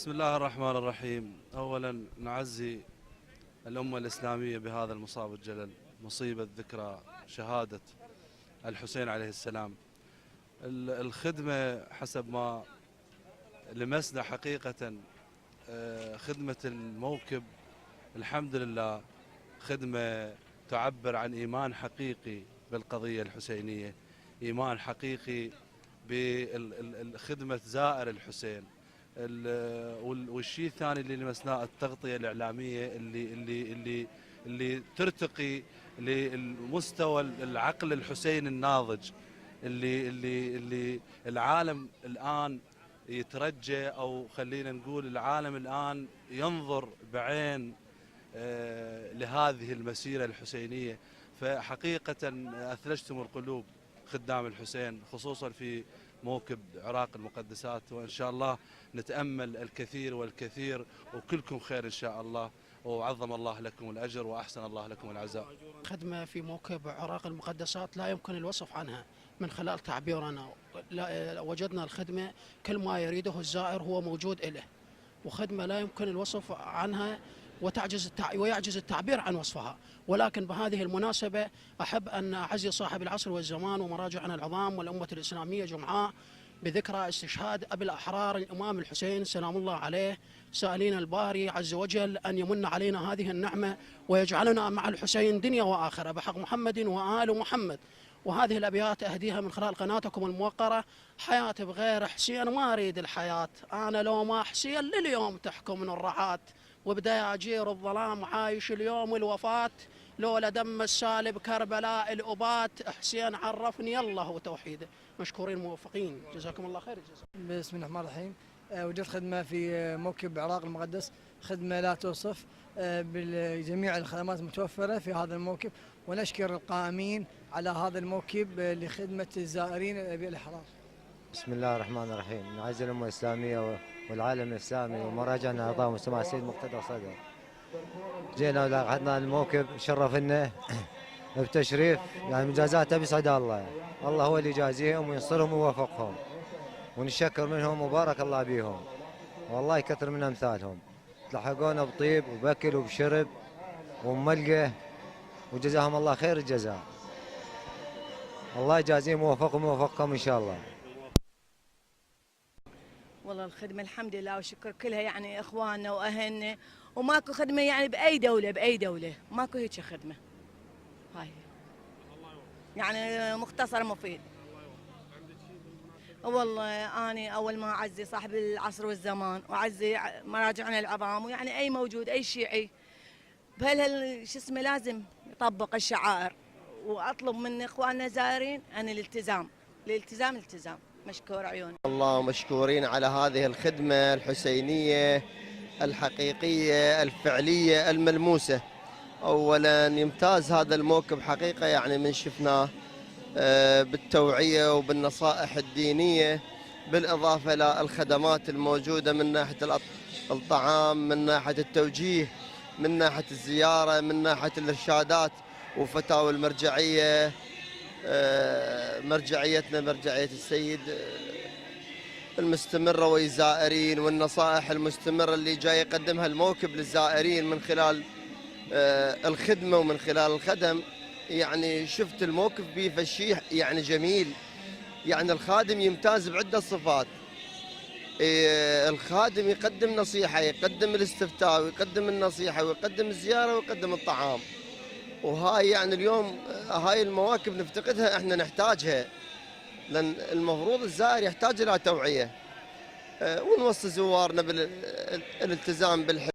بسم الله الرحمن الرحيم. أولا نعزي الأمة الإسلامية بهذا المصاب الجلل، مصيبة ذكرى شهادة الحسين عليه السلام. الخدمة حسب ما لمسنا حقيقة، خدمة الموكب الحمد لله خدمة تعبر عن إيمان حقيقي بالقضية الحسينية، إيمان حقيقي بخدمة زائر الحسين. والشيء الثاني اللي لمسناه التغطية الإعلامية اللي ترتقي لمستوى العقل الحسيني الناضج، اللي العالم الآن يترجى، أو خلينا نقول العالم الآن ينظر بعين لهذه المسيرة الحسينية. فحقيقة أثلجتم القلوب خدام الحسين، خصوصا في موكب عراق المقدسات، وإن شاء الله نتأمل الكثير والكثير، وكلكم خير إن شاء الله، وعظم الله لكم الأجر وأحسن الله لكم العزاء. خدمة في موكب عراق المقدسات لا يمكن الوصف عنها من خلال تعبيرنا. وجدنا الخدمة كل ما يريده الزائر هو موجود له، وخدمة لا يمكن الوصف عنها ويعجز التعبير عن وصفها. ولكن بهذه المناسبة أحب أن أعزي صاحب العصر والزمان ومراجعنا العظام والأمة الإسلامية جمعاء بذكرى استشهاد أبي الأحرار الإمام الحسين سلام الله عليه، سائلين الباري عز وجل أن يمن علينا هذه النعمة ويجعلنا مع الحسين دنيا وآخرة بحق محمد وآل محمد. وهذه الأبيات أهديها من خلال قناتكم الموقرة. حياتي بغير حسين ما أريد الحياة، أنا لو ما حسين لليوم تحكم من الرعاة، وبدا أجير الظلام عايش اليوم الوفاة، لولا دم السالب كربلاء الأبات، حسين عرفني الله وتوحيده. مشكورين موفقين، جزاكم الله خير الجزاء. بسم الله الرحمن الرحيم. وجدت خدمة في موكب عراق المقدس، خدمة لا توصف بجميع الخدمات المتوفرة في هذا الموكب، ونشكر القائمين على هذا الموكب لخدمة الزائرين أبي الأحرار. بسم الله الرحمن الرحيم. نعزي الأمة الإسلامية والعالم الإسلامي ومراجعنا أعضاء مجتمع السيد مقتدى صدر. جينا ولقينا الموكب، شرفنا بتشريف، يعني مجازات بيسعد الله، يعني الله هو اللي يجازيهم وينصرهم ويوفقهم، ونشكر منهم وبارك الله بيهم، والله يكثر من أمثالهم. تلحقونا بطيب وبأكل وبشرب وملقى، وجزاهم الله خير الجزاء. الله يجازيهم ويوفقهم ويوفقكم إن شاء الله. والله الخدمة الحمد لله وشكر كلها يعني إخواننا وأهلنا، وماكو خدمة يعني بأي دولة ماكو هيك خدمة. هاي يعني مختصر مفيد. والله أنا أول ما أعزي صاحب العصر والزمان، وأعزي مراجعنا العظام، ويعني أي موجود أي شيعي شو اسمه لازم يطبق الشعائر. وأطلب من إخواننا زائرين أن الالتزام. مشكور عيوني. الله مشكورين على هذه الخدمة الحسينية الحقيقية الفعلية الملموسة. أولا يمتاز هذا الموكب حقيقة، يعني من شفناه بالتوعية وبالنصائح الدينية، بالإضافة للخدمات الموجودة من ناحية الطعام، من ناحية التوجيه، من ناحية الزيارة، من ناحية الإرشادات وفتاوى المرجعية، مرجعيتنا مرجعية السيد المستمرة والزائرين، والنصائح المستمرة اللي جاي يقدمها الموكب للزائرين من خلال الخدمة ومن خلال الخدم. يعني شفت الموكب فيه فشيح يعني جميل، يعني الخادم يمتاز بعدة صفات. الخادم يقدم نصيحة، يقدم الاستفتاء، ويقدم النصيحة، ويقدم الزيارة، ويقدم الطعام. وهاي يعني اليوم هاي المواكب نفتقدها، احنا نحتاجها، لأن المفروض الزائر يحتاج إلى توعية، ونوصي زوارنا بالالتزام بالحج.